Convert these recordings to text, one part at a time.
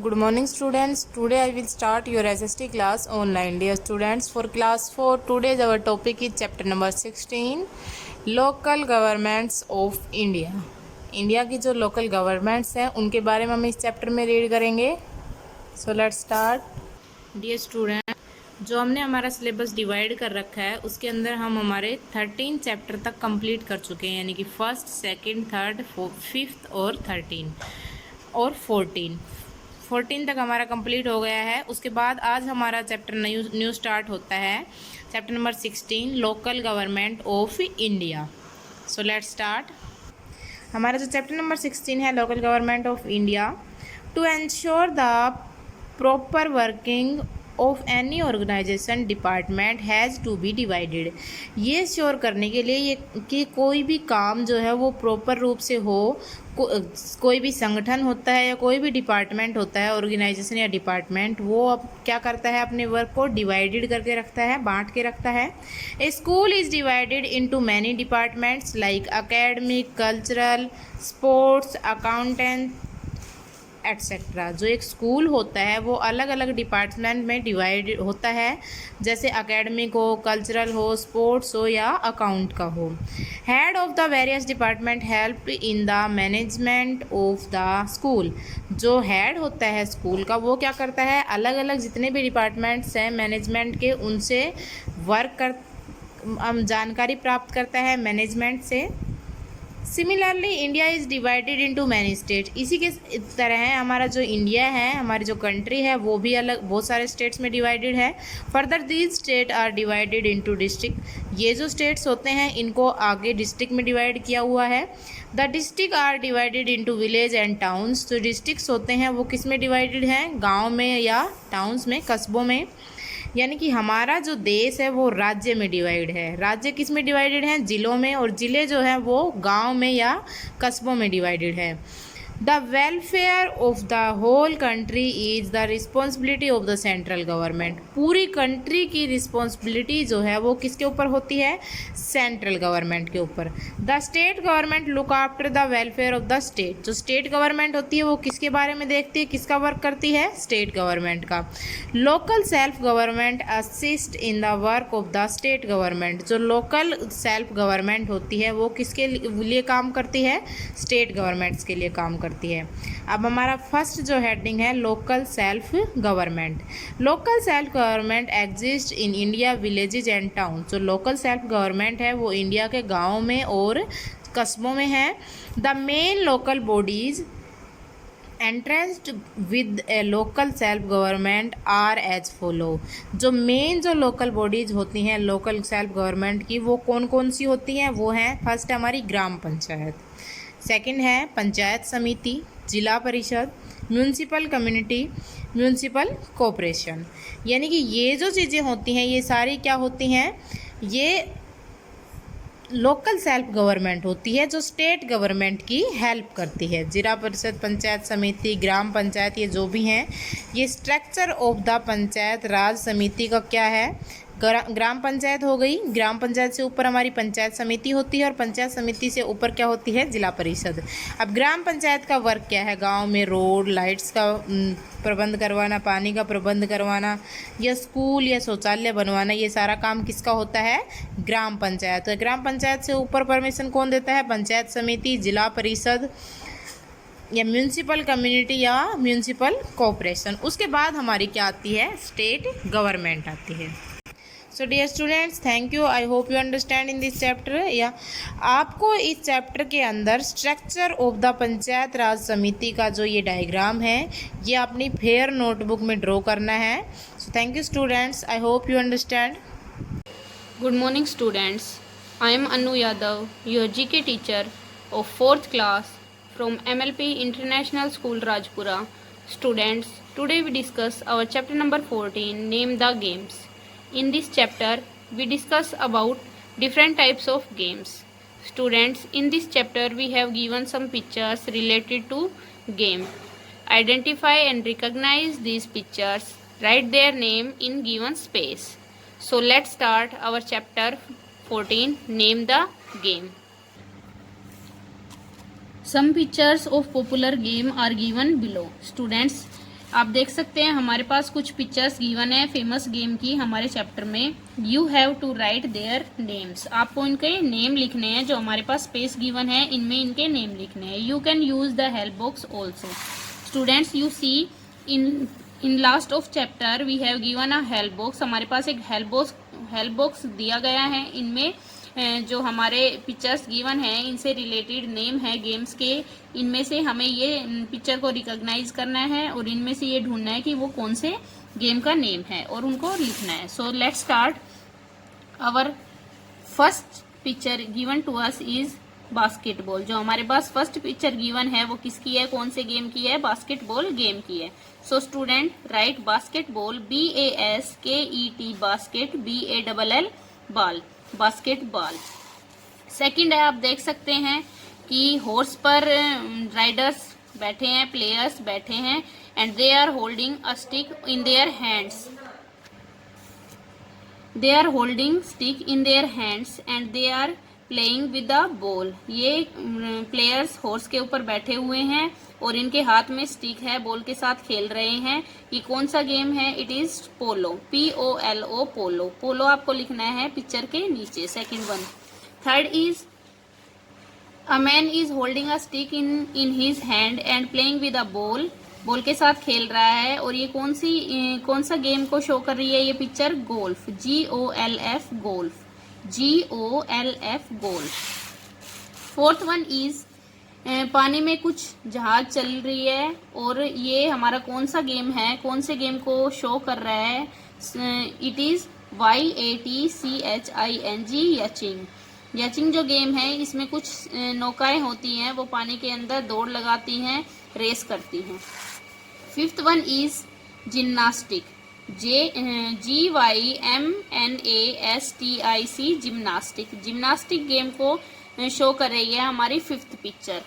Good morning students. Today I will start your SST class online. Dear students, for class 4, today's our topic is chapter number 16, Local Governments of India. India की जो local governments हैं उनके बारे में हम इस chapter में read करेंगे. So let's start. Dear student, जो हमने हमारा सिलेबस डिवाइड कर रखा है उसके अंदर हम हमारे 13 चैप्टर तक कंप्लीट कर चुके हैं, यानी कि फर्स्ट, सेकंड, थर्ड, फिफ्थ और 13 और 14 तक हमारा कंप्लीट हो गया है. उसके बाद आज हमारा चैप्टर न्यू स्टार्ट होता है, chapter number 16, local government of India. So let's start. हमारा जो चैप्टर नंबर 16 है, local government of India, to ensure the proper working of any organisation department has to be divided. ये sure करने के लिए ये कि कोई भी काम जो है वो प्रॉपर रूप से हो, कोई भी संगठन होता है या कोई भी डिपार्टमेंट होता है, ऑर्गेनाइजेशन या डिपार्टमेंट, वो अब क्या करता है, अपने वर्क को डिवाइडेड करके रखता है, बांट के रखता है. A school is divided into many departments like academic, cultural, sports, accountant etcetera. जो एक स्कूल होता है वो अलग अलग डिपार्टमेंट में डिवाइड होता है, जैसे अकेडमिक हो, कल्चरल हो, स्पोर्ट्स हो या अकाउंट का हो. Head of the various department help in the management of the school. जो हेड होता है स्कूल का वो क्या करता है, अलग अलग जितने भी डिपार्टमेंट्स हैं मैनेजमेंट के, उनसे जानकारी प्राप्त करता है मैनेजमेंट से. Similarly India is divided into many state. इसी के तरह हमारा जो इंडिया है, हमारी जो कंट्री है, वो भी अलग बहुत सारे स्टेट्स में डिवाइडेड है. Further these state are divided into district. ये जो स्टेट्स होते हैं इनको आगे डिस्ट्रिक्ट में डिवाइड किया हुआ है. The district are divided into village and towns. जो डिस्ट्रिक्ट्स होते हैं वो किस में डिवाइडेड हैं, गाँव में या टाउन्स में, कस्बों में. यानी कि हमारा जो देश है वो राज्य में डिवाइड है. राज्य किस में डिवाइडेड हैं, जिलों में, और ज़िले जो हैं वो गांव में या कस्बों में डिवाइडेड है. The welfare of the whole country is the responsibility of the central government. पूरी कंट्री की रिस्पॉन्सिबिलिटी जो है वो किसके ऊपर होती है, सेंट्रल गवर्नमेंट के ऊपर. The state government look after the welfare of the state. जो स्टेट गवर्नमेंट होती है वो किसके बारे में देखती है, किसका वर्क करती है, स्टेट गवर्नमेंट का. Local self government assist in the work of the state government. जो लोकल सेल्फ गवर्नमेंट होती है वो किसके लिए काम करती है, स्टेट गवर्नमेंट्स के लिए काम करती है. अब हमारा फर्स्ट जो हेडिंग है, local self government. Local self government exist in India villages and town. जो लोकल सेल्फ गवर्नमेंट है वो इंडिया के गाँव में और कस्बों में है. The main local bodies entrenched with a local self government are as follow. जो मेन जो लोकल बॉडीज़ होती हैं लोकल सेल्फ गवर्नमेंट की, वो कौन कौन सी होती हैं, वो हैं फर्स्ट हमारी ग्राम पंचायत, सेकंड है पंचायत समिति, जिला परिषद, म्यूनसिपल कम्युनिटी, म्यूनसिपल कॉरपोरेशन. यानी कि ये जो चीज़ें होती हैं ये सारी क्या होती हैं, ये लोकल सेल्फ गवर्नमेंट होती है जो स्टेट गवर्नमेंट की हेल्प करती है. जिला परिषद, पंचायत समिति, ग्राम पंचायत, ये जो भी हैं ये structure of the panchayat raj samiti का क्या है, ग्राम पंचायत हो गई. ग्राम पंचायत से ऊपर हमारी पंचायत समिति होती है और पंचायत समिति से ऊपर क्या होती है, जिला परिषद. अब ग्राम पंचायत का वर्क क्या है, गांव में रोड, लाइट्स का प्रबंध करवाना, पानी का प्रबंध करवाना, या स्कूल या शौचालय बनवाना, ये सारा काम किसका होता है, ग्राम पंचायत. तो ग्राम पंचायत से ऊपर परमिशन कौन देता है, पंचायत समिति, जिला परिषद या म्यूनसिपल कम्युनिटी या म्यूनसिपल कॉरपोरेशन. उसके बाद हमारी क्या आती है, स्टेट गवर्नमेंट आती है. So dear students, thank you. I hope you understand in this chapter. या आपको इस चैप्टर के अंदर structure of the panchayat raj samiti का जो ये डायग्राम है ये अपनी फेयर नोटबुक में ड्रॉ करना है. So thank you students, I hope you understand. Good morning students. I am Anu Yadav, your GK teacher of 4th class from MLP International School Rajpura. Students, today we discuss our chapter number 14, Name the Games. In this chapter, we discuss about different types of games. Students, in this chapter we have given some pictures related to game. Identify and recognize these pictures. Write their name in given space. So let's start our chapter 14, Name the Game. Some pictures of popular game are given below. Students, आप देख सकते हैं हमारे पास कुछ pictures given है famous game की हमारे चैप्टर में। You have to write their names. आपको इनके नेम लिखने हैं, जो हमारे पास स्पेस गिवन है इनमें इनके नेम लिखने हैं। You can use the help box also. Students you see in last of chapter we have given a help box. हमारे पास एक हेल्प बॉक्स दिया गया है। इनमें जो हमारे पिक्चर्स गिवन है इनसे रिलेटेड नेम है गेम्स के। इनमें से हमें ये पिक्चर को रिकॉग्नाइज करना है और इनमें से ये ढूंढना है कि वो कौन से गेम का नेम है और उनको लिखना है। So let's start. Our first picture given to us is basketball. जो हमारे पास फर्स्ट पिक्चर गिवन है वो किसकी है, कौन से गेम की है, बास्केटबॉल गेम की है। So student right basketball, BASKET basket, BALL ball, basketball. Second है, आप देख सकते हैं कि हॉर्स पर राइडर्स बैठे हैं, प्लेयर्स बैठे हैं and they are holding a stick in their hands. They are holding stick in their hands and they are playing with the ball. ये प्लेयर्स हॉर्स के ऊपर बैठे हुए हैं और इनके हाथ में स्टिक है, बॉल के साथ खेल रहे हैं। ये कौन सा गेम है, इट इज पोलो, POLO पोलो। पोलो आपको लिखना है पिक्चर के नीचे, second one. Third is a man is holding a stick in his hand and playing with a ball. Ball के साथ खेल रहा है और ये कौन सा गेम को शो कर रही है ये picture, golf, GOLF golf, GOLF golf. Fourth one is पानी में कुछ जहाज चल रही है और ये हमारा कौन सा गेम है, कौन से गेम को शो कर रहा है, इट इज YATCHING यचिंग। यचिंग जो गेम है इसमें कुछ नौकाएं होती हैं, वो पानी के अंदर दौड़ लगाती हैं, रेस करती हैं। Fifth one is gymnastic, GYMNASTIC gymnastic. Gymnastic game को शो कर रही है हमारी fifth picture.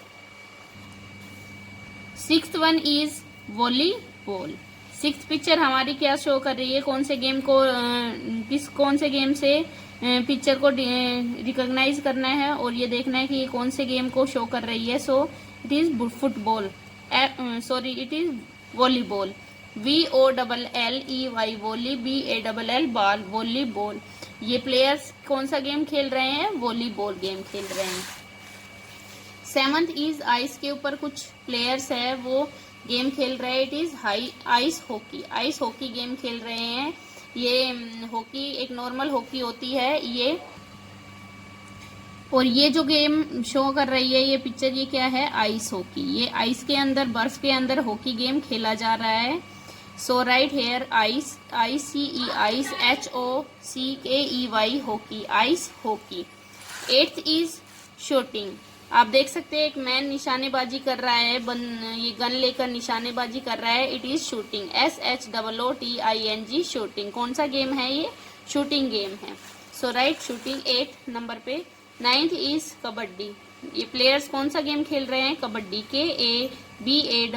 Sixth one is volleyball. Sixth picture हमारी क्या शो कर रही है, कौन से गेम को कौन से गेम से पिक्चर को रिकॉग्नाइज करना है और ये देखना है कि ये कौन से गेम को शो कर रही है। So it is football, sorry it is volleyball, VOLLEY volley, BALL ball, volleyball. ये प्लेयर्स कौन सा गेम खेल रहे हैं, वॉलीबॉल गेम खेल रहे हैं। सेवंथ इज आइस के ऊपर कुछ प्लेयर्स है वो गेम खेल रहे हैं, it is ice hockey. Ice hockey game खेल रहे हैं। ये हॉकी एक नॉर्मल हॉकी होती है ये, और ये जो गेम शो कर रही है ये पिक्चर, ये क्या है, आइस हॉकी। ये आइस के अंदर, बर्फ के अंदर हॉकी गेम खेला जा रहा है। So right here ice, ICE ice, HOCKEY hockey, ice hockey. Eighth is shooting. आप देख सकते हैं एक मैन निशानेबाजी कर रहा है, ये गन लेकर निशानेबाजी कर रहा है, it is shooting, SHOOTING shooting. कौन सा गेम है ये, शूटिंग गेम है। सो राइट शूटिंग 8 नंबर पे। Ninth is kabaddi. ये प्लेयर्स कौन सा गेम खेल रहे हैं, kabaddi, KABADDI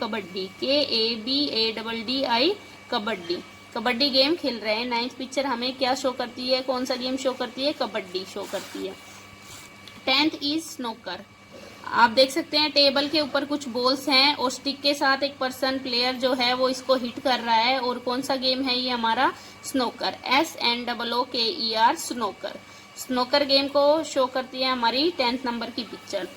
kabaddi, KABADDI kabaddi. Kabaddi game खेल रहे हैं। नाइन्थ पिक्चर हमें क्या शो करती है, कौन सा गेम शो करती है, कबड्डी शो करती है। 10th is snooker. आप देख सकते हैं टेबल के ऊपर कुछ बॉल्स हैं और स्टिक के साथ एक पर्सन प्लेयर जो है वो इसको हिट कर रहा है, और कौन सा गेम है ये हमारा, snooker, SNOOKER snooker. Snooker game को शो करती है हमारी 10th नंबर की picture.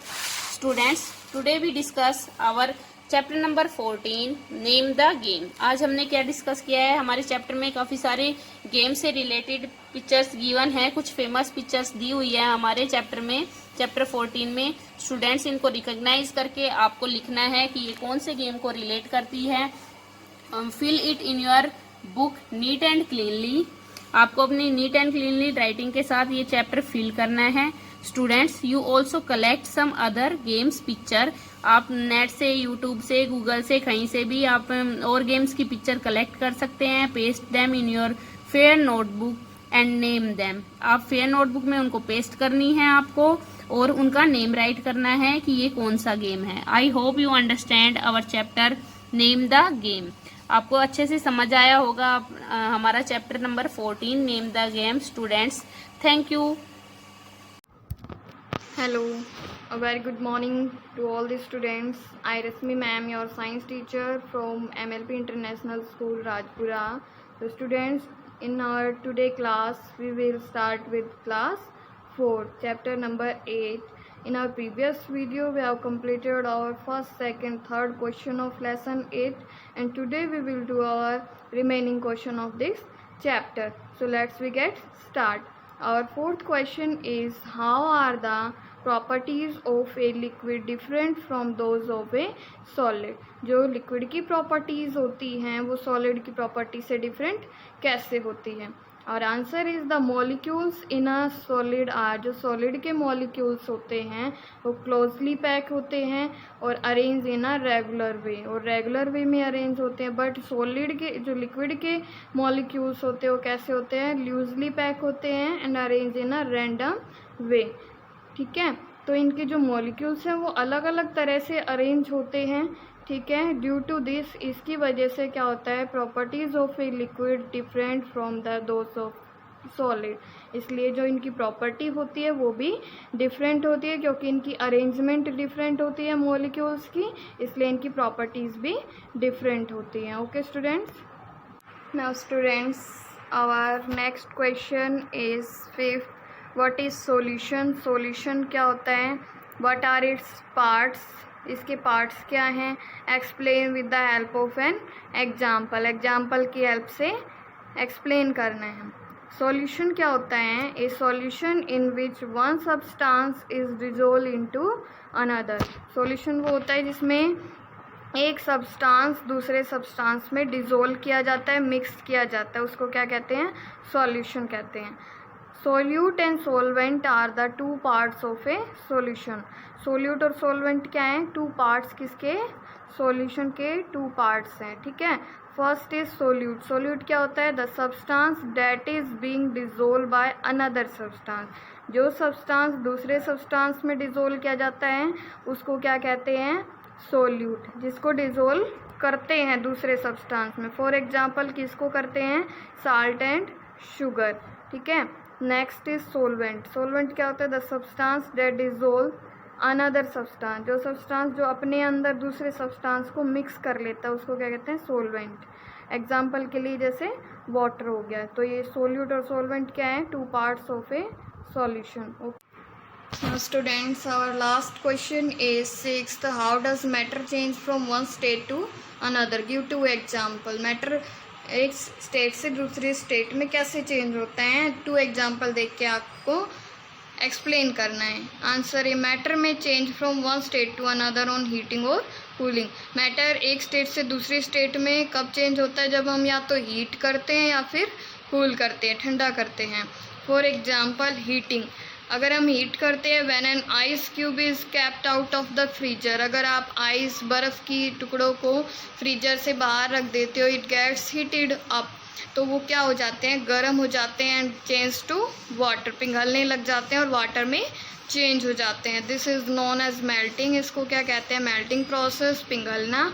Students today we discuss our chapter number 14 name the game. आज हमने क्या डिस्कस किया है, हमारे चैप्टर में काफ़ी सारे गेम से रिलेटेड पिक्चर्स गिवन है, कुछ फेमस पिक्चर्स दी हुई है हमारे चैप्टर में, चैप्टर 14 में। स्टूडेंट्स इनको रिकॉग्नाइज करके आपको लिखना है कि ये कौन से गेम को रिलेट करती है। Fill it in your book neat and cleanly. आपको अपनी नीट एंड क्लीनली राइटिंग के साथ ये चैप्टर फिल करना है। Students you also collect some other games picture. आप नेट से, यूट्यूब से, गूगल से, कहीं से भी आप और गेम्स की पिक्चर कलेक्ट कर सकते हैं। Paste them in your fair notebook and name them. आप फेयर नोटबुक में उनको पेस्ट करनी है आपको और उनका नेम राइट करना है कि ये कौन सा गेम है। I hope you understand our chapter name the game. आपको अच्छे से समझ आया होगा हमारा chapter number 14 name the game. Students thank you. Hello, A very good morning to all the students. I Rasmi ma'am, your science teacher from MLP International School, Rajpura. So students, in our today class, we will start with class 4, chapter number 8. In our previous video, we have completed our first, second, third question of lesson 8, and today we will do our remaining question of this chapter. So let's we get start. Our fourth question is, how are the properties of a liquid different from those of a solid? जो liquid की properties होती हैं वो solid की property से different कैसे होती हैं? और answer is the molecules in a solid are, जो सॉलिड के मॉलिक्यूल्स होते हैं वो क्लोजली पैक होते हैं और arrange in a regular way, और रेगुलर वे में अरेंज होते हैं. बट सॉलिड के जो लिक्विड के मॉलिक्यूल्स होते हैं वो कैसे होते हैं? लूजली पैक होते हैं and arrange in a random वे. ठीक है, तो इनके जो मॉलिक्यूल्स हैं वो अलग अलग तरह से अरेंज होते हैं. ठीक है, ड्यू टू दिस, इसकी वजह से क्या होता है? Properties of a liquid different from the those of solid. इसलिए जो इनकी प्रॉपर्टी होती है वो भी डिफरेंट होती है, क्योंकि इनकी अरेंजमेंट डिफरेंट होती है मॉलिक्यूल्स की, इसलिए इनकी प्रॉपर्टीज़ भी डिफरेंट होती हैं. Okay students, now students our next question is fifth. What is solution? Solution क्या होता है? What are its parts? इसके पार्ट्स क्या हैं? Explain with the help of an example. Example की हेल्प से एक्सप्लेन करना है. सॉल्यूशन क्या होता है? A solution in which one substance is dissolve into another. Solution वो होता है जिसमें एक सब्सटेंस दूसरे सब्सटेंस में डिजोल्व किया जाता है, मिक्स किया जाता है, उसको क्या कहते हैं? सॉल्यूशन कहते हैं. Solute and solvent are the two parts of a solution. Solute और सोलवेंट क्या हैं? Two parts. किसके? सॉल्यूशन के टू पार्ट्स हैं. ठीक है, फर्स्ट इज सोल्यूट. सोल्यूट क्या होता है? The substance that is being dissolve by another substance. जो सब्सटेंस दूसरे सब्सटेंस में डिजोल्व किया जाता है उसको क्या कहते हैं? सोल्यूट. जिसको डिजोल्व करते हैं दूसरे सब्सटेंस में. फॉर एग्जाम्पल किसको करते हैं? Salt and sugar. ठीक है, नेक्स्ट इज सोलवेंट. सोलवेंट क्या होता है? The substance that dissolve another substance. जो सब्सटेंस जो अपने अंदर दूसरे सब्सटेंस को मिक्स कर लेता है उसको क्या कहते हैं? सोलवेंट. एग्जाम्पल के लिए जैसे वाटर हो गया. तो ये सोल्यूट और सोलवेंट क्या है? To parts of a solution. Now students, our last question is sixth. How does matter change from one state to another? Give two example. Matter एक स्टेट से दूसरे स्टेट में कैसे चेंज होता है? टू एग्जाम्पल देख के आपको एक्सप्लेन करना है. आंसर है मैटर में change from one state to another on heating और कूलिंग. मैटर एक स्टेट से दूसरी स्टेट में कब चेंज होता है? जब हम या तो हीट करते हैं या फिर कूल करते हैं, ठंडा करते हैं. For example heating. अगर हम हीट करते हैं, when an ice cube is kept out of the freezer. अगर आप आइस बर्फ़ की टुकड़ों को फ्रीजर से बाहर रख देते हो, इट गेट्स हीटेड अप, तो वो क्या हो जाते हैं? गर्म हो जाते हैं एंड चेंज टू वाटर. पिघलने लग जाते हैं और वाटर में चेंज हो जाते हैं. This is known as melting. इसको क्या कहते हैं? मेल्टिंग प्रोसेस, पिघलना.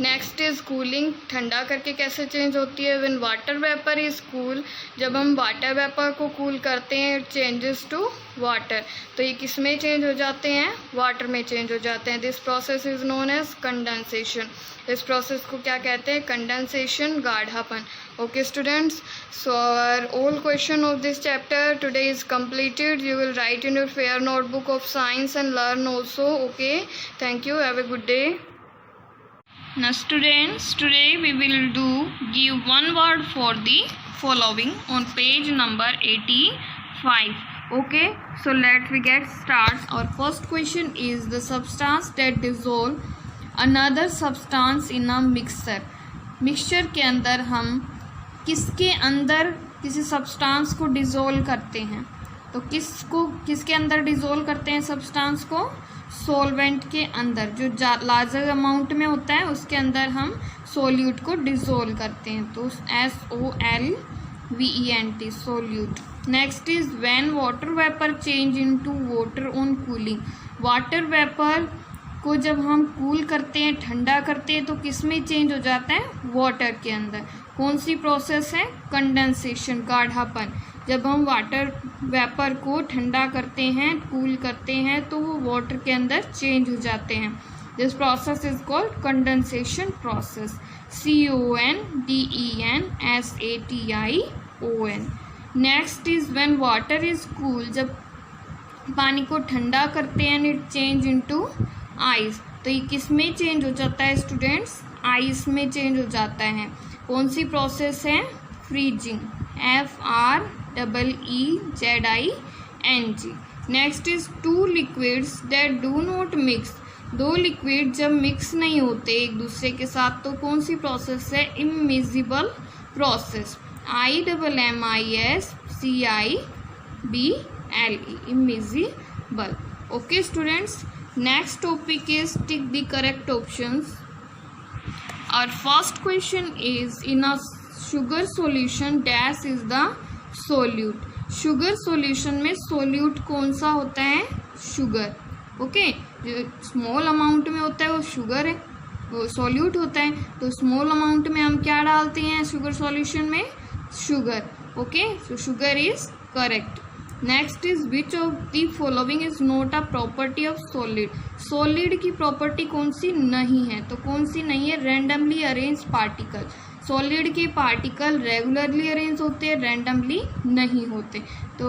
Next is cooling. ठंडा करके कैसे चेंज होती है? When water vapour is cool. जब हम वाटर वेपर को कूल करते हैं इट चेंजेस टू वाटर. तो ये किस में चेंज हो जाते हैं? वाटर में चेंज हो जाते हैं. This process is known as condensation. इस प्रोसेस को क्या कहते हैं? कंडेंसेशन, गाढ़ापन. Okay students, so our all question of this chapter today is completed. You will write in your fair notebook of science and learn also. Okay, thank you, have a good day. Now students, today we will give one word for the following on page number 85. Okay, so let we get start. Our first question is the substance that dissolve another substance in a mixture. Mixture के अंदर हम किसके अंदर किसी substance को dissolve करते हैं? तो किसके अंदर डिज़ोल्व करते हैं सब्सटेंस को? सॉल्वेंट के अंदर. जो लार्जर अमाउंट में होता है उसके अंदर हम सोल्यूट को डिज़ोल्व करते हैं. तो SOLVENT, solute. Next is when water vapour change into water on cooling. Water vapour को जब हम कूल करते हैं, ठंडा करते हैं, तो किस में चेंज हो जाता है? वाटर के अंदर. कौन सी प्रोसेस है? कंडेंसेशन, गाढ़ापन. जब हम वाटर वेपर को ठंडा करते हैं, कूल करते हैं, तो वो वाटर के अंदर चेंज हो जाते हैं। This process is called condensation process, CONDENSATION। Next is when water is cool, जब पानी को ठंडा करते हैं, इट चेंज इनटू आइस। तो ये किस में चेंज हो जाता है स्टूडेंट्स? आइस में चेंज हो जाता है। कौन सी प्रोसेस है? Freezing, FREEZING। Next is two liquids that do not mix, दो लिक्विड जब मिक्स नहीं होते एक दूसरे के साथ, तो कौन सी प्रोसेस है? Immiscible process, IMMISCIBLE, immiscible. Okay students, next topic is tick the correct options. Our first question is, in a sugar solution dash is the solute। sugar solution में solute कौन सा होता है? sugar। ओके, जो small amount में होता है वो शुगर है, वो solute होता है। तो स्मॉल अमाउंट में हम क्या डालते हैं शुगर सॉल्यूशन में? Sugar. Okay, so sugar is correct. Next is which of the following is not a property of solid. Solid की प्रॉपर्टी कौन सी नहीं है? तो कौन सी नहीं है? Randomly arrange particle. सॉलिड के पार्टिकल रेगुलरली अरेंज होते हैं, रैंडमली नहीं होते। तो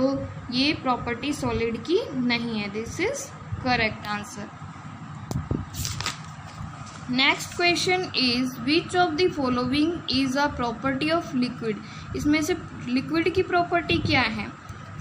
ये प्रॉपर्टी सॉलिड की नहीं है। This is correct answer. Next question is which of the following is a property of liquid. इसमें से लिक्विड की प्रॉपर्टी क्या है?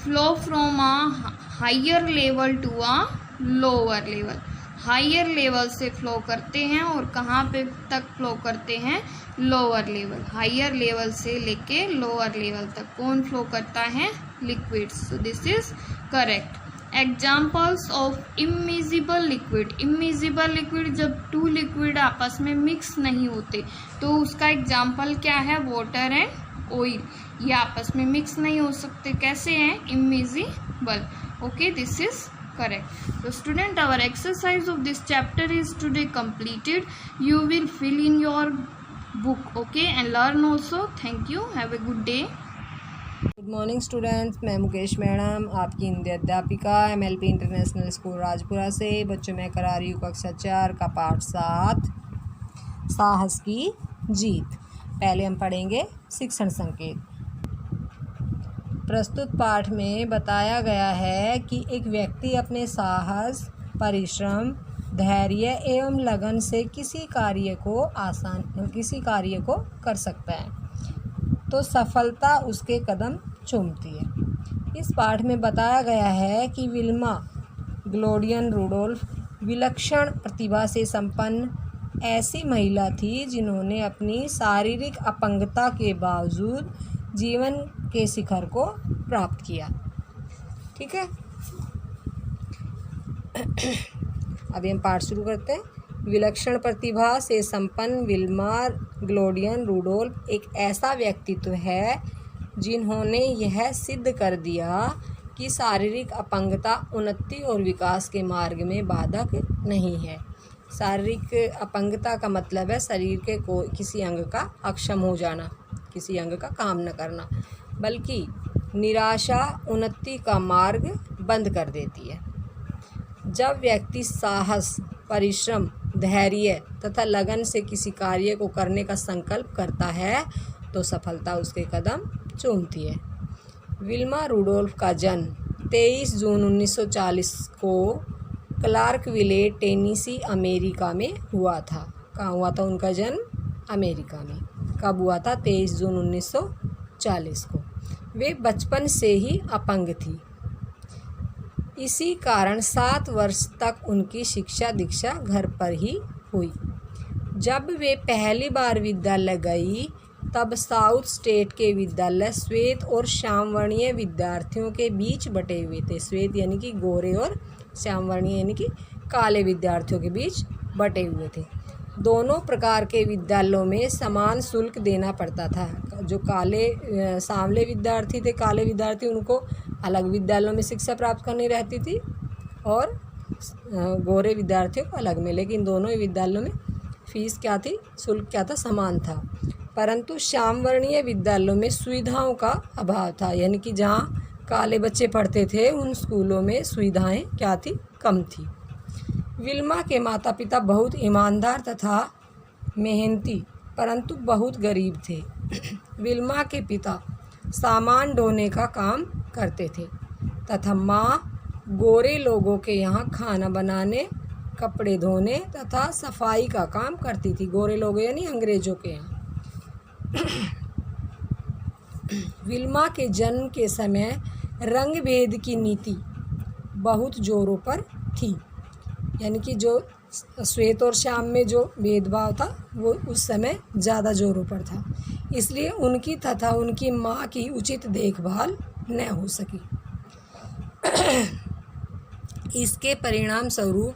Flow from a higher level to a lower level. Higher level से flow करते हैं और कहाँ पे तक फ्लो करते हैं? Lower level. हायर लेवल से लेके लोअर लेवल तक कौन फ्लो करता है? Liquids. So this is correct. Examples of immiscible liquid. Immiscible liquid, जब टू लिक्विड आपस में मिक्स नहीं होते, तो उसका एग्जाम्पल क्या है? Water and oil. ये आपस में मिक्स नहीं हो सकते, कैसे हैं? Immiscible. Okay, this is correct। So student, our exercise of this chapter is today completed. You will fill in your book, okay, and learn also. Thank you, have a good day। Good morning students, मैं Mukesh madam, आपकी हिंदी अध्यापिका MLP international school Rajpura से। बच्चों में करा रही हूँ कक्षा 4 का पाठ 7, साहस की जीत। पहले हम पढ़ेंगे शिक्षण संकेत। प्रस्तुत पाठ में बताया गया है कि एक व्यक्ति अपने साहस, परिश्रम, धैर्य एवं लगन से किसी कार्य को कर सकता है तो सफलता उसके कदम चूमती है। इस पाठ में बताया गया है कि विल्मा ग्लोडियन रुडोल्फ विलक्षण प्रतिभा से संपन्न ऐसी महिला थी जिन्होंने अपनी शारीरिक अपंगता के बावजूद जीवन के शिखर को प्राप्त किया। ठीक है, अभी हम पाठ शुरू करते हैं। विलक्षण प्रतिभा से संपन्न विल्मा ग्लोडियन रुडोल्फ एक ऐसा व्यक्तित्व है जिन्होंने यह सिद्ध कर दिया कि शारीरिक अपंगता उन्नति और विकास के मार्ग में बाधक नहीं है। शारीरिक अपंगता का मतलब है शरीर के किसी अंग का अक्षम हो जाना, किसी अंग का काम न करना, बल्कि निराशा उन्नति का मार्ग बंद कर देती है। जब व्यक्ति साहस, परिश्रम, धैर्य तथा लगन से किसी कार्य को करने का संकल्प करता है तो सफलता उसके कदम चूमती है। विल्मा रुडोल्फ का जन्म 23 जून 1940 को क्लार्कविले, टेनेसी, अमेरिका में हुआ था। कहाँ हुआ था उनका जन्म? अमेरिका में। कब हुआ था? 23 जून 1940 को। वे बचपन से ही अपंग थी। इसी कारण 7 वर्ष तक उनकी शिक्षा दीक्षा घर पर ही हुई। जब वे पहली बार विद्यालय गई तब साउथ स्टेट के विद्यालय श्वेत और श्यामवर्णीय विद्यार्थियों के बीच बटे हुए थे। श्वेत यानी कि गोरे और श्यामवर्णीय यानी कि काले विद्यार्थियों के बीच बटे हुए थे। दोनों प्रकार के विद्यालयों में समान शुल्क देना पड़ता था। जो सांवले विद्यार्थी थे, काले विद्यार्थी, उनको अलग विद्यालयों में शिक्षा प्राप्त करनी रहती थी और गोरे विद्यार्थियों को अलग में, लेकिन दोनों ही विद्यालयों में फीस क्या थी, शुल्क क्या था, समान था। परंतु श्यामवर्णीय विद्यालयों में सुविधाओं का अभाव था, यानी कि जहाँ काले बच्चे पढ़ते थे उन स्कूलों में सुविधाएं क्या थी, कम थी। विल्मा के माता पिता बहुत ईमानदार तथा मेहनती परंतु बहुत गरीब थे। विल्मा के पिता सामान ढोने का काम करते थे तथा माँ गोरे लोगों के यहाँ खाना बनाने, कपड़े धोने तथा सफाई का काम करती थी। गोरे लोग यानी अंग्रेजों के यहाँ। विल्मा के जन्म के समय रंग भेद की नीति बहुत जोरों पर थी, यानी कि जो श्वेत और श्याम में जो भेदभाव था वो उस समय ज़्यादा जोरों पर था, इसलिए उनकी तथा उनकी माँ की उचित देखभाल न हो सकी। इसके परिणाम स्वरूप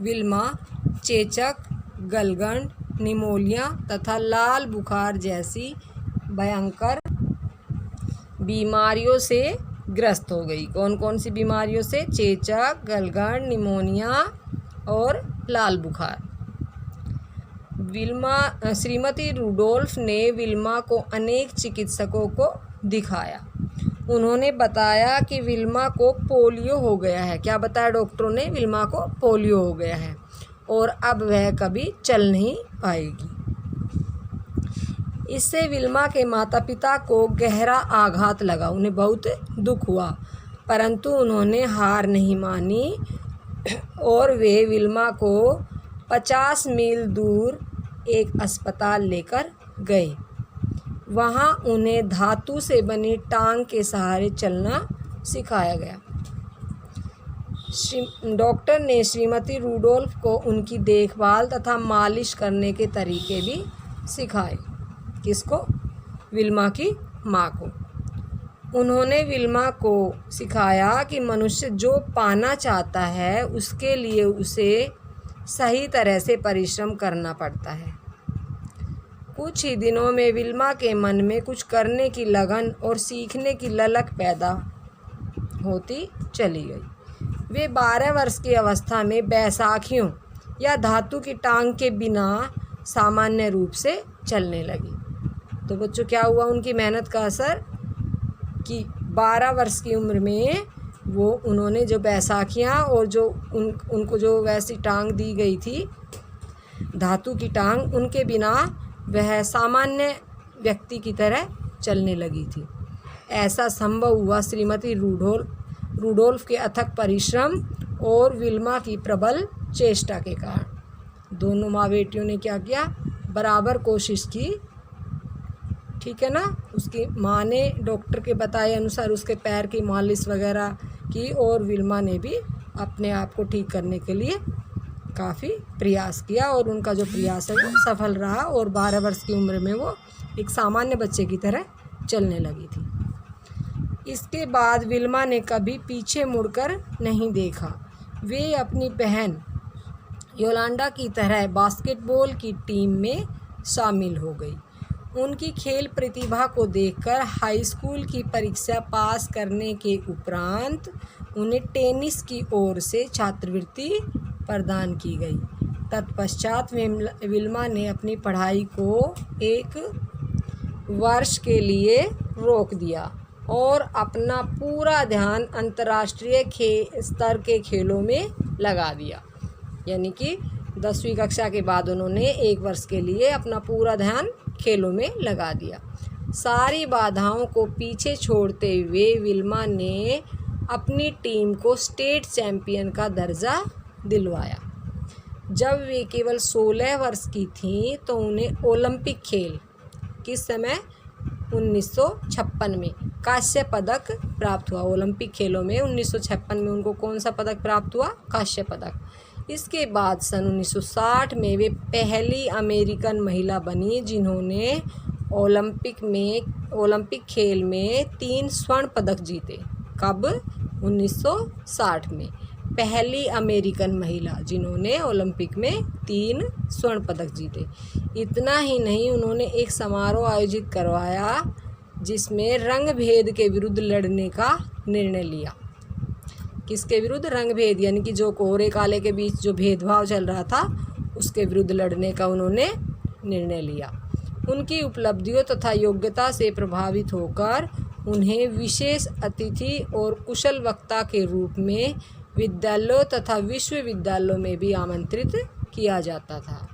विल्मा चेचक, गलगंड, निमोनिया तथा लाल बुखार जैसी भयंकर बीमारियों से ग्रस्त हो गई। कौन कौन सी बीमारियों से? चेचक, गलगंड, निमोनिया और लाल बुखार। श्रीमती रूडोल्फ ने विल्मा को अनेक चिकित्सकों को दिखाया। उन्होंने बताया कि विल्मा को पोलियो हो गया है। क्या बताया डॉक्टरों ने? विल्मा को पोलियो हो गया है और अब वह कभी चल नहीं पाएगी। इससे विल्मा के माता पिता को गहरा आघात लगा, उन्हें बहुत दुख हुआ, परंतु उन्होंने हार नहीं मानी और वे विल्मा को 50 मील दूर एक अस्पताल लेकर गए। वहाँ उन्हें धातु से बनी टांग के सहारे चलना सिखाया गया। डॉक्टर ने श्रीमती रूडोल्फ को उनकी देखभाल तथा मालिश करने के तरीके भी सिखाए। किसको? विल्मा की माँ को। उन्होंने विल्मा को सिखाया कि मनुष्य जो पाना चाहता है उसके लिए उसे सही तरह से परिश्रम करना पड़ता है। कुछ ही दिनों में विल्मा के मन में कुछ करने की लगन और सीखने की ललक पैदा होती चली गई। वे 12 वर्ष की अवस्था में बैसाखियों या धातु की टांग के बिना सामान्य रूप से चलने लगी। तो बच्चों क्या हुआ उनकी मेहनत का असर कि 12 वर्ष की उम्र में वो उन्होंने जो बैसाखियाँ और जो उनको जो वैसी टांग दी गई थी धातु की टांग, उनके बिना वह सामान्य व्यक्ति की तरह चलने लगी थी। ऐसा संभव हुआ श्रीमती रूडोल्फ के अथक परिश्रम और विल्मा की प्रबल चेष्टा के कारण। दोनों माँ बेटियों ने क्या किया? बराबर कोशिश की, ठीक है ना। उसकी माँ ने डॉक्टर के बताए अनुसार उसके पैर की मालिश वगैरह की और विल्मा ने भी अपने आप को ठीक करने के लिए काफ़ी प्रयास किया और उनका जो प्रयास है वो सफल रहा और 12 वर्ष की उम्र में वो एक सामान्य बच्चे की तरह चलने लगी थी। इसके बाद विल्मा ने कभी पीछे मुड़कर नहीं देखा। वे अपनी बहन योलांडा की तरह बास्केटबॉल की टीम में शामिल हो गई। उनकी खेल प्रतिभा को देखकर हाई स्कूल की परीक्षा पास करने के उपरांत उन्हें टेनिस की ओर से छात्रवृत्ति प्रदान की गई। तत्पश्चात विल्मा ने अपनी पढ़ाई को 1 वर्ष के लिए रोक दिया और अपना पूरा ध्यान अंतर्राष्ट्रीय स्तर के खेलों में लगा दिया। यानी कि 10वीं कक्षा के बाद उन्होंने 1 वर्ष के लिए अपना पूरा ध्यान खेलों में लगा दिया। सारी बाधाओं को पीछे छोड़ते हुए विल्मा ने अपनी टीम को स्टेट चैंपियन का दर्जा दिलवाया। जब वे केवल 16 वर्ष की थीं तो उन्हें ओलंपिक खेल किस समय 1956 में कांस्य पदक प्राप्त हुआ। ओलंपिक खेलों में 1956 में उनको कौन सा पदक प्राप्त हुआ? कांस्य पदक। इसके बाद सन 1960 में वे पहली अमेरिकन महिला बनी जिन्होंने ओलंपिक खेल में 3 स्वर्ण पदक जीते। कब? 1960 में पहली अमेरिकन महिला जिन्होंने ओलंपिक में 3 स्वर्ण पदक जीते। इतना ही नहीं, उन्होंने एक समारोह आयोजित करवाया जिसमें रंग भेद के विरुद्ध लड़ने का निर्णय लिया। किसके विरुद्ध? रंग भेद, यानी कि जो गोरे काले के बीच जो भेदभाव चल रहा था उसके विरुद्ध लड़ने का उन्होंने निर्णय लिया। उनकी उपलब्धियों तथा योग्यता से प्रभावित होकर उन्हें विशेष अतिथि और कुशल वक्ता के रूप में विद्यालयों तथा विश्वविद्यालयों में भी आमंत्रित किया जाता था।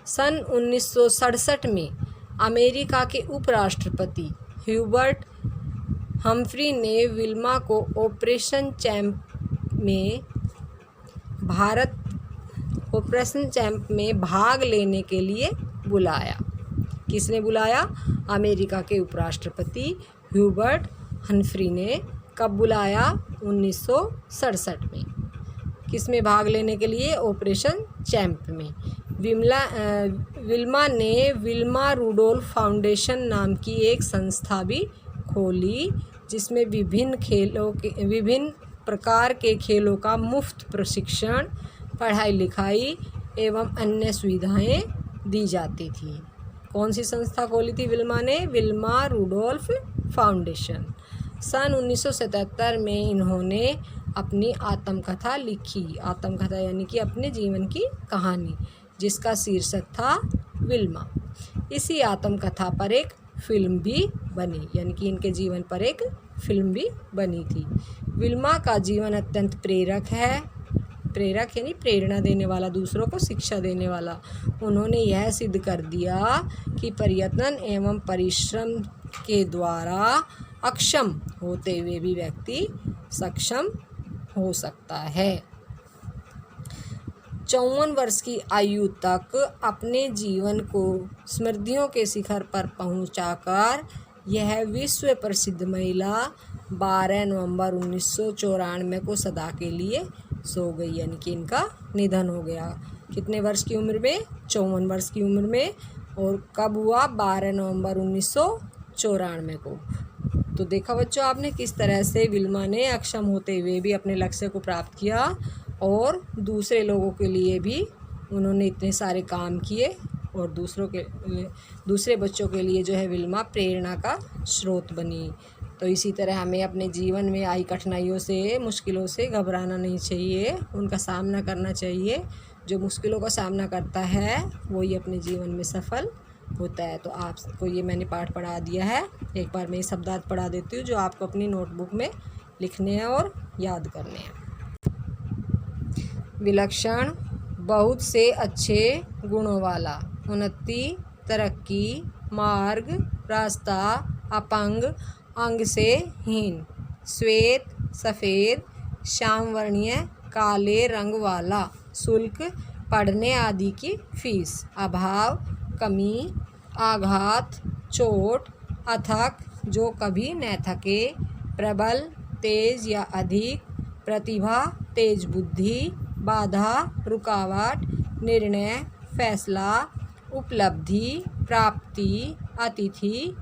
सन 1967 में अमेरिका के उपराष्ट्रपति ह्यूबर्ट हम्फ्री ने विल्मा को ऑपरेशन चैंप में भाग लेने के लिए बुलाया। किसने बुलाया? अमेरिका के उपराष्ट्रपति ह्यूबर्ट हम्फ्री ने कब बुलाया? 1967 में। किस में भाग लेने के लिए? ऑपरेशन चैंप में। विल्मा ने विल्मा रूडोल्फ फाउंडेशन नाम की एक संस्था भी खोली, जिसमें विभिन्न प्रकार के खेलों का मुफ्त प्रशिक्षण, पढ़ाई लिखाई एवं अन्य सुविधाएं दी जाती थी। कौन सी संस्था खोली थी विल्मा ने? Wilma Rudolph foundation. सन 1977 में इन्होंने अपनी आत्मकथा लिखी। आत्मकथा यानी कि अपने जीवन की कहानी, जिसका शीर्षक था विल्मा। इसी आत्मकथा पर एक फिल्म भी बनी, यानी कि इनके जीवन पर एक फिल्म भी बनी थी। विल्मा का जीवन अत्यंत प्रेरक यानी प्रेरणा देने वाला, दूसरों को शिक्षा देने वाला। उन्होंने यह सिद्ध कर दिया कि प्रयत्न एवं परिश्रम के द्वारा अक्षम होते हुए भी व्यक्ति सक्षम हो सकता है। 54 वर्ष की आयु तक अपने जीवन को स्मृतियों के शिखर पर पहुंचाकर यह विश्व प्रसिद्ध महिला 12 नवंबर 1994 को सदा के लिए सो गई, यानी कि इनका निधन हो गया। कितने वर्ष की उम्र में? 54 वर्ष की उम्र में। और कब हुआ? 12 नवंबर 1994 को। तो देखा बच्चों आपने किस तरह से विल्मा ने अक्षम होते हुए भी अपने लक्ष्य को प्राप्त किया और दूसरे लोगों के लिए भी उन्होंने इतने सारे काम किए और दूसरे बच्चों के लिए जो है विल्मा प्रेरणा का स्रोत बनी। तो इसी तरह हमें अपने जीवन में आई कठिनाइयों से, मुश्किलों से घबराना नहीं चाहिए, उनका सामना करना चाहिए। जो मुश्किलों का सामना करता है वही अपने जीवन में सफल होता है। तो आपको ये मैंने पाठ पढ़ा दिया है। एक बार मैं ये शब्दार्थ पढ़ा देती हूँ जो आपको अपनी नोटबुक में लिखने हैं और याद करने हैं। विलक्षण, बहुत से अच्छे गुणों वाला, उन्नति, तरक्की, मार्ग, रास्ता, अपंग, अंग से हीन, श्वेत, सफ़ेद, श्याम वर्णीय, काले रंग वाला, शुल्क, पढ़ने आदि की फीस, अभाव, कमी, आघात, चोट, अथक, जो कभी न थके, प्रबल, तेज या अधिक, प्रतिभा, तेज बुद्धि, बाधा, रुकावट, निर्णय, फैसला, उपलब्धि, प्राप्ति, अतिथि,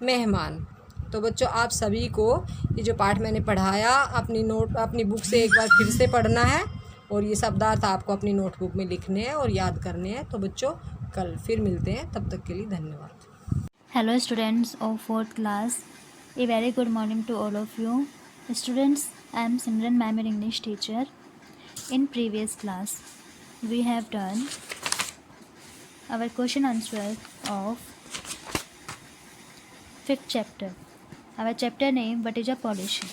मेहमान। तो बच्चों आप सभी को ये जो पाठ मैंने पढ़ाया अपनी बुक से एक बार फिर से पढ़ना है और ये शब्दार्थ आपको अपनी नोटबुक में लिखने हैं और याद करने हैं। तो बच्चों कल फिर मिलते हैं, तब तक के लिए धन्यवाद। Hello students of 4th class, a very good morning to all of you. Students, I am Simran ma'am, your English teacher. In previous class, we have done our question answer of 5th chapter. Our chapter name, what is a pollution?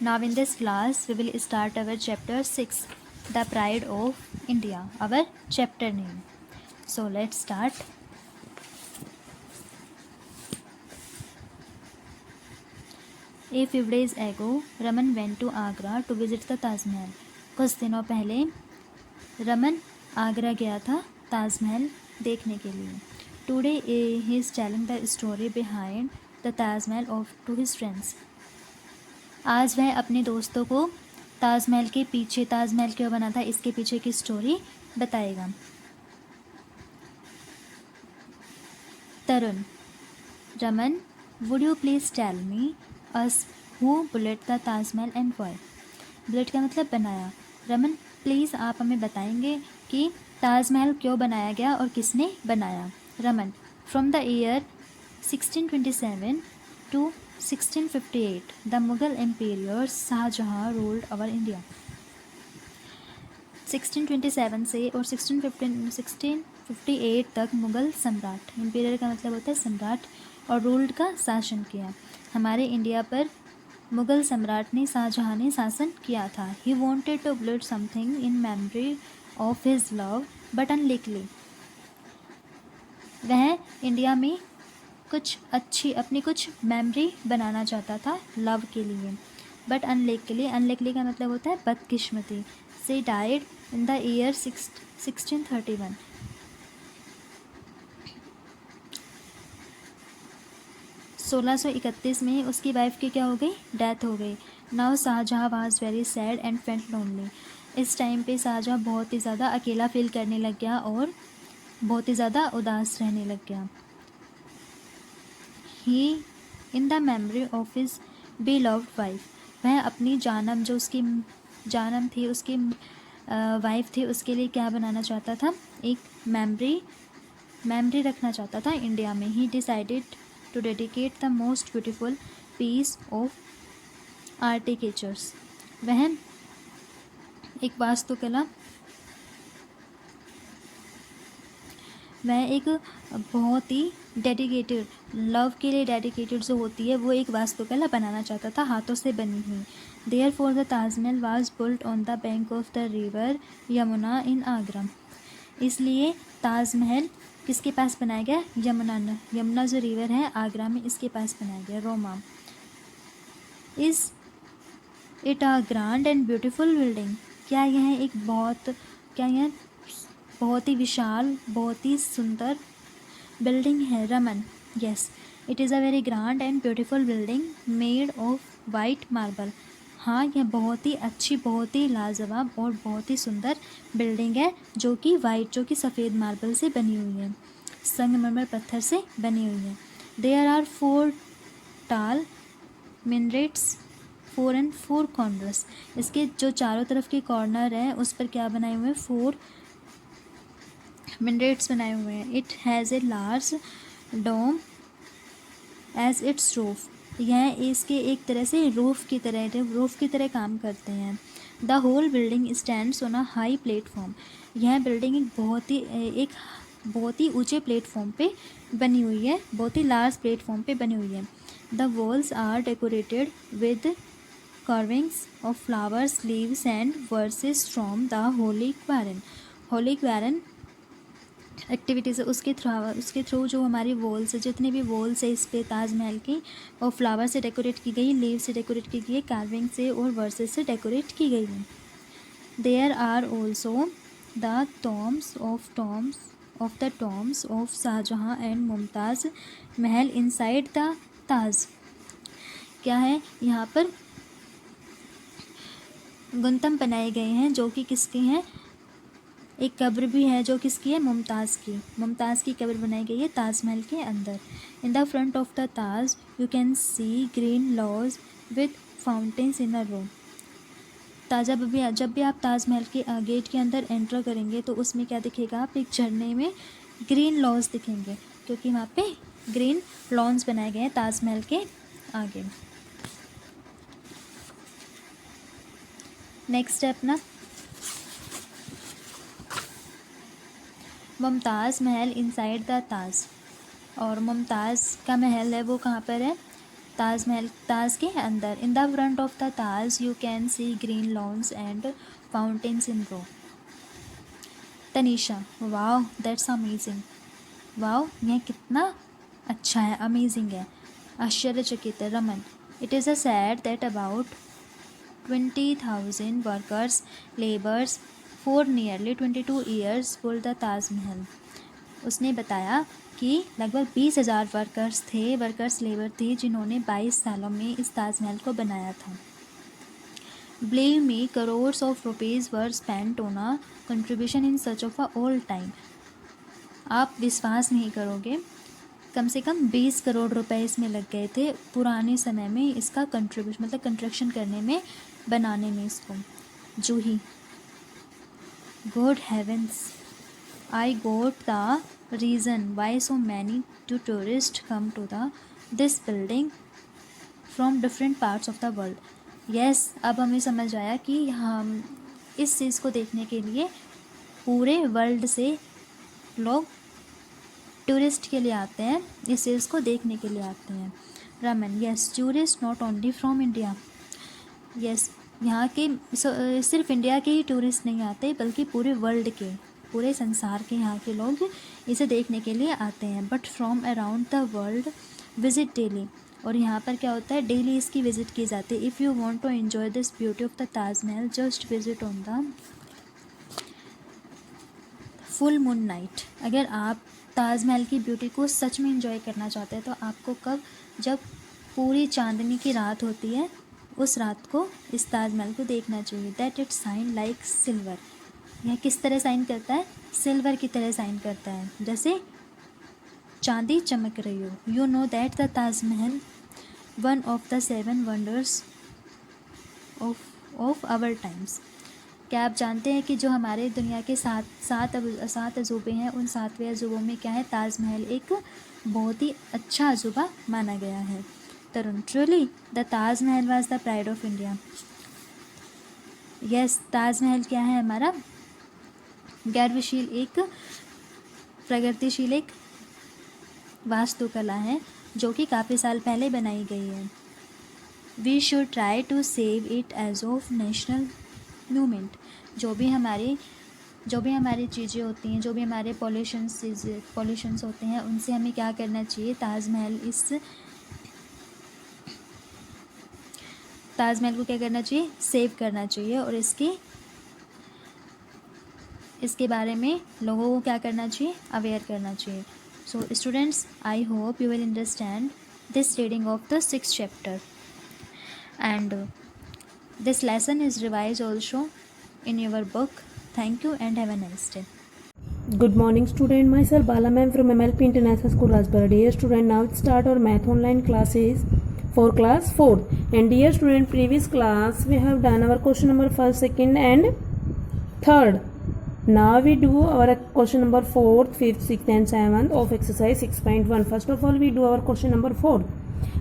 Now in this class, we will start our chapter 6, the pride of India, our chapter name. So let's start. A few days ago, Raman went to Agra to visit the Taj Mahal. कुछ दिनों पहले रमन आगरा गया था ताजमहल देखने के लिए. Today he is telling the story behind the Taj Mahal to his friends. आज वह अपने दोस्तों को ताजमहल के पीछे, ताजमहल क्यों बना था इसके पीछे की स्टोरी बताएगा. तरुण, Raman, would you please tell me us who built the Taj Mahal and why? Bullet का मतलब बनाया. रमन, प्लीज़ आप हमें बताएंगे कि ताजमहल क्यों बनाया गया और किसने बनाया. Raman, from the year 1627 to 1658 the Mughal emperor Shah Jahan ruled over India. 1627 से और 1658 तक मुग़ल सम्राट, इम्पीरियर का मतलब होता है सम्राट, और रूल्ड का शासन किया। हमारे इंडिया पर मुग़ल सम्राट ने शाहजहाँ ने शासन किया था। He wanted to build something in memory of his love but unlikely, वह इंडिया में अपनी कुछ मेमोरी बनाना चाहता था लव के लिए, बट अनलिकली का मतलब होता है बदकिस्मती से डाइड इन द ईयर 1631। 1631 में उसकी वाइफ की क्या हो गई, डेथ हो गई। Now Shah Jahan was very sad and felt lonely, इस टाइम पे शाहजहाँ बहुत ही ज़्यादा अकेला फील करने लग गया और बहुत ही ज़्यादा उदास रहने लग गया। He in the memory of his beloved wife, वह अपनी जानम जो उसकी जानम थी, उसकी वाइफ थी, उसके लिए क्या बनाना चाहता था, एक मेमोरी रखना चाहता था इंडिया में। He decided to dedicate the most beautiful piece of architectures, वह एक वास्तुकला, वह एक बहुत ही डेडिकेटेड, लव के लिए डेडिकेटेड जो होती है वो एक वास्तुकला बनाना चाहता था, हाथों से बनी हुई। Therefore the Taj Mahal was built on the bank of the river Yamuna in Agra, इसलिए ताजमहल किसके पास बनाया गया, यमुना जो रिवर है आगरा में, इसके पास बनाया गया, Roma. Is it a grand and beautiful building, क्या यह बहुत ही विशाल, बहुत ही सुंदर बिल्डिंग है। Raman, yes, it is a very grand and beautiful building made of white marble, हाँ यह बहुत ही अच्छी, बहुत ही लाजवाब और बहुत ही सुंदर बिल्डिंग है जो कि सफ़ेद मार्बल से बनी हुई है, संगमरमर पत्थर से बनी हुई है। देयर आर 4 टाल मिनरेट्स 4 and 4 कॉर्नर्स, इसके जो चारों तरफ के कॉर्नर हैं उस पर क्या बनाए हुए हैं, 4 मिनरेट्स बनाए हुए हैं। It has a large dome as its roof, यह इसके एक तरह से रूफ की तरह काम करते हैं। The whole building stands on a high platform, यह बिल्डिंग एक बहुत ही ऊंचे प्लेटफॉर्म पे बनी हुई है, बहुत ही लार्ज प्लेटफॉर्म पे बनी हुई है। The walls are decorated with carvings of flowers, leaves and verses from the holy Quran activities है, उसके थ्रू जो हमारी वॉल्स, जितने भी वॉल्स है इस पे ताजमहल की, और फ्लावर से डेकोरेट की गई, लीव से डेकोरेट की गई, कार्विंग से और वर्सेस से डेकोरेट की गई है। There are also the tombs of Shah Jahan and Mumtaz Mahal inside the ताज, क्या है यहाँ पर गुंतम बनाए गए हैं जो कि किसके हैं, एक कब्र भी है जो किसकी है, मुमताज़ की कब्र बनाई गई है ताजमहल के अंदर। In the front of the Taj you can see green lawns with fountains in a row, जब भी आप ताजमहल के गेट के अंदर एंटर करेंगे तो उसमें क्या दिखेगा, आप एक झरने में ग्रीन लॉज दिखेंगे, क्योंकि वहाँ पे ग्रीन लॉन्स बनाए गए हैं ताजमहल के आगे। नेक्स्ट स्टेप ना, मुमताज़ महल इनसाइड द ताज, और मुमताज़ का महल है वो कहाँ पर है, ताज के अंदर। In the front of the Taj you can see green lawns and fountains in row. Tanisha, wow that's amazing, wow यह कितना अच्छा है, अमेजिंग है, आश्चर्यचकित है। Raman, it is a sad that about 20,000 workers labours for nearly 22 years for the Taj Mahal, उसने बताया कि लगभग 20,000 वर्कर्स लेबर थे जिन्होंने 22 सालों में इस ताजमहल को बनाया था। Believe me, crores of rupees were spent on a contribution in such of a old time, आप विश्वास नहीं करोगे, कम से कम 20 करोड़ रुपए इसमें लग गए थे पुराने समय में इसका कंट्रीब्यूशन, मतलब कंस्ट्रक्शन करने में, बनाने में इसको। Juhi, god heavens, I got the reason why so many tourist come to this building from different parts of the world. Yes, अब हमें समझ आया कि हम इस चीज़ को देखने के लिए पूरे वर्ल्ड से लोग टूरिस्ट के लिए आते हैं, इस चीज़ को देखने के लिए आते हैं। Raman, yes, tourist not only from India. Yes, यहाँ के सिर्फ इंडिया के ही टूरिस्ट नहीं आते बल्कि पूरे वर्ल्ड के, पूरे संसार के यहाँ के लोग इसे देखने के लिए आते हैं। But from around the world visit daily, और यहाँ पर क्या होता है, डेली इसकी विज़िट की जाती है। If you want to enjoy this beauty of the Taj Mahal, just visit on the full moon night. अगर आप ताजमहल की ब्यूटी को सच में एंजॉय करना चाहते हैं तो आपको कब, जब पूरी चांदनी की रात होती है, उस रात को इस ताजमहल को देखना चाहिए। That it shine like silver, यह किस तरह साइन करता है, सिल्वर की तरह साइन करता है, जैसे चांदी चमक रही हो। You know that the Taj Mahal one of the 7 wonders of our times. क्या आप जानते हैं कि जो हमारे दुनिया के सात अजूबे हैं, उन 7वें अजूबों में क्या है, ताजमहल एक बहुत ही अच्छा अजूबा माना गया है। Tarun, truly the Taj Mahal was the pride of India. Yes, Taj Mahal क्या है, हमारा गर्वशील, एक प्रगतिशील एक वास्तुकला है जो कि काफ़ी साल पहले बनाई गई है। We should try to save it as of national movement. जो भी हमारी चीज़ें होती हैं, जो भी हमारे पॉल्यूशंस होते हैं, उनसे हमें क्या करना चाहिए, ताजमहल को क्या करना चाहिए, सेव करना चाहिए, और इसके बारे में लोगों को क्या करना चाहिए, अवेयर करना चाहिए। So students, I hope you will understand this reading of the 6th chapter, and this lesson is revised also in your book. Thank you and have a nice day. Good morning student, myself Bala ma'am from MLP International School Rajpura. Dear student, now let's start our math online classes for class 4th. And dear student, previous class we have done our question number 1st, 2nd and 3rd. Now we do our question number 4th, 5th, 6th and 7th of exercise 6.1. First of all we do our question number 4th.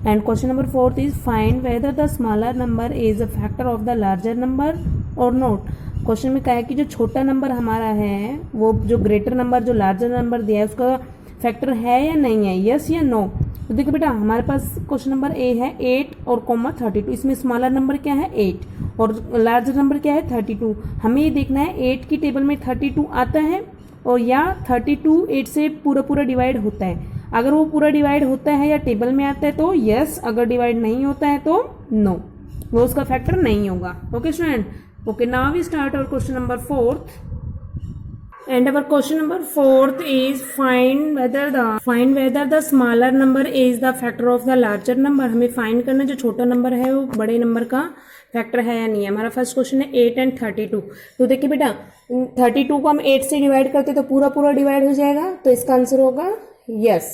And question number 4th is find whether the smaller number is a factor of the larger number or not. Question में क्या है कि जो छोटा number हमारा है वो जो ग्रेटर नंबर, जो लार्जर नंबर दिया है, उसका फैक्टर है या नहीं है, यस या नो। तो देखो बेटा, हमारे पास क्वेश्चन नंबर ए है 8 और 32। इसमें स्मॉलर नंबर क्या है 8 और लार्जर नंबर क्या है 32। हमें ये देखना है 8 की टेबल में 32 आता है और या 32 8 से पूरा डिवाइड होता है। अगर वो पूरा डिवाइड होता है या टेबल में आता है तो यस, अगर डिवाइड नहीं होता है तो नो, वो उसका फैक्टर नहीं होगा। Okay student, okay, now we start our question number 4th, and our question number 4th is find whether the smaller number is the factor of the larger number. हमें find करना जो छोटा number है वो बड़े number का factor है या नहीं है। हमारा फर्स्ट क्वेश्चन है 8 and 32। तो देखिए बेटा, 32 को हम 8 से डिवाइड करते तो पूरा डिवाइड हो जाएगा, तो इसका आंसर होगा यस।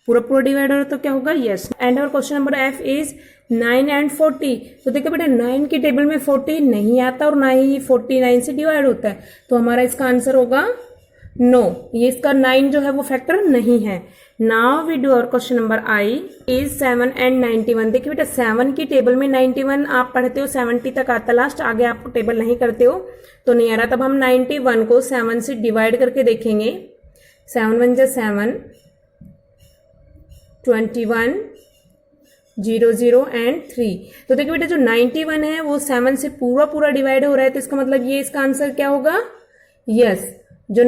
पूरा डिवाइड हो रहा तो क्या होगा, यस। एंड और question number F is 9 and 40। तो देखो बेटा, 9 की टेबल में 40 नहीं आता और ना ही 49 से डिवाइड होता है, तो हमारा इसका आंसर होगा नो, ये इसका 9 जो है वो फैक्टर नहीं है। नाउ वी डू और question number I is 7 and 91। देखिए बेटा, 7 की टेबल में 91 आप पढ़ते हो 70 तक आता लास्ट, आगे आप टेबल नहीं करते हो तो नहीं आ रहा। तब हम 91 को 7 से डिवाइड करके देखेंगे। 7 1 जा 7, 21, 0 0 and 3। तो देखिए बेटा, जो 91 है वो 7 से पूरा डिवाइड हो रहा है, तो इसका मतलब ये इसका आंसर क्या होगा, यस। जो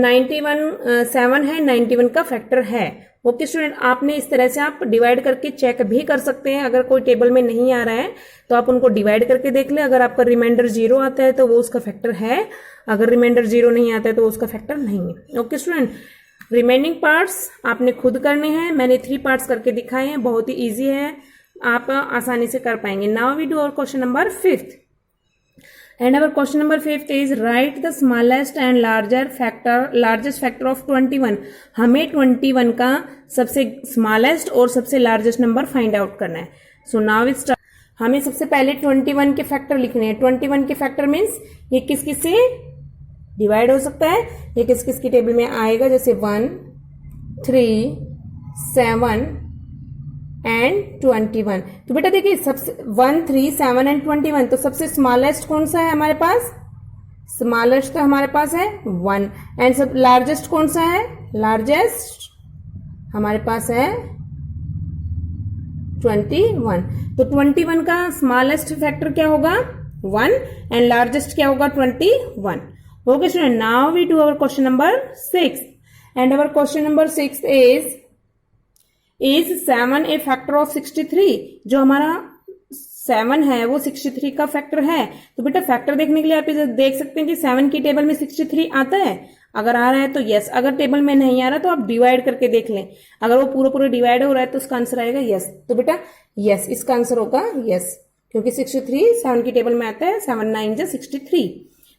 7 है 91 का फैक्टर है। ओके स्टूडेंट, आपने इस तरह से आप डिवाइड करके चेक भी कर सकते हैं। अगर कोई टेबल में नहीं आ रहा है तो आप उनको डिवाइड करके देख ले। अगर आपका रिमाइंडर 0 आता है तो वो उसका फैक्टर है, अगर रिमाइंडर 0 नहीं आता है तो उसका फैक्टर नहीं है। ओके स्टूडेंट, रिमेनिंग पार्ट्स आपने खुद करने हैं। मैंने 3 पार्ट्स करके दिखाए हैं, बहुत ही ईजी है, आप आसानी से कर पाएंगे। Now we do our question number 5th, and our question number 5th is write the smallest and largest factor of 21। हमें 21 का सबसे स्मॉलेस्ट और सबसे लार्जेस्ट नंबर फाइंड आउट करना है। So now we start. हमें सबसे पहले 21 के फैक्टर लिखने हैं। 21 के फैक्टर मीन्स ये किस किस से डिवाइड हो सकता है, ये किस किस की टेबल में आएगा, जैसे 1 3 7 एंड 21। तो बेटा देखिए सबसे 1, 3, 7 एंड 21, तो सबसे स्मॉलेस्ट कौन सा है हमारे पास? स्मॉलेस्ट तो हमारे पास है 1 एंड सब लार्जेस्ट कौन सा है? लार्जेस्ट हमारे पास है 21। तो 21 का स्मॉलेस्ट फैक्टर क्या होगा? 1 एंड लार्जेस्ट क्या होगा? 21। Okay student, now we do our question number 6 and our question number 6 is 7 a factor of 63? जो हमारा 7 है वो 63 का फैक्टर है। तो बेटा फैक्टर देखने के लिए आप इसे देख सकते हैं कि 7 की टेबल में 63 आता है। अगर आ रहा है तो यस, अगर टेबल में नहीं आ रहा तो आप डिवाइड करके देख लें। अगर वो पूरा पूरा डिवाइड हो रहा है तो उसका आंसर आएगा यस। तो बेटा यस, इसका आंसर होगा यस, क्योंकि 63 7 की टेबल में आता है। 7 9 जा 63।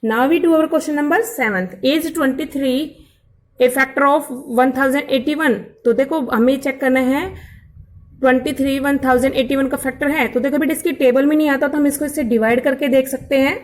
Now we do our question number 7। Is 23 a factor of 1081? तो देखो हमें चेक करना है 23 1081 का फैक्टर है। तो देखो बेटा इसकी टेबल में नहीं आता तो हम इसको इससे डिवाइड करके देख सकते हैं।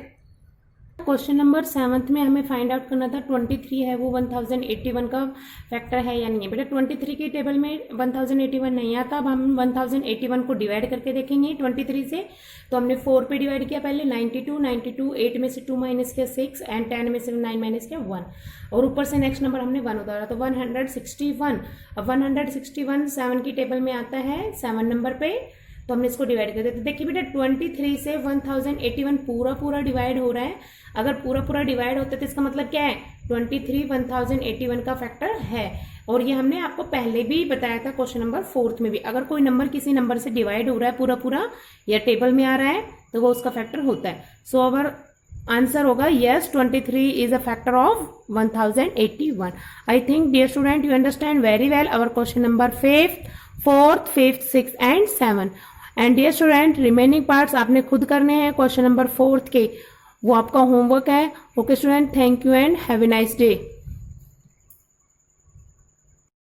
क्वेश्चन नंबर 7 में हमें फाइंड आउट करना था 23 है वो 1081 का फैक्टर है या नहीं है। बेटा 23 की टेबल में 1081 नहीं आता। अब हम 1081 को डिवाइड करके देखेंगे 23 से। तो हमने 4 पे डिवाइड किया पहले, 92, 8 में से 2 माइनस किया 6 एंड 10 में से 9 माइनस किया 1 और ऊपर से नेक्स्ट नंबर हमने 1 उतारा तो 161। अब 161 7 की टेबल में आता है 7 नंबर पे, तो हमने इसको डिवाइड कर दिया। तो देखिए बेटा 23 से 1081 पूरा पूरा डिवाइड हो रहा है। अगर पूरा पूरा डिवाइड होता है तो इसका मतलब क्या है? 23 1081 का फैक्टर है। और ये हमने आपको पहले भी बताया था क्वेश्चन नंबर 4 में भी। अगर कोई नंबर किसी नंबर से डिवाइड हो रहा है पूरा पूरा या टेबल में आ रहा है तो वो उसका फैक्टर होता है। सो अवर आंसर होगा yes, 23 is a factor of 1081। I think dear student you understand very well our question number 5th, 4th, 5th, 6th and 7। And dear student remaining parts आपने खुद करने हैं क्वेश्चन नंबर 4th के, वो आपका homework है। Okay student, thank you and have a nice day.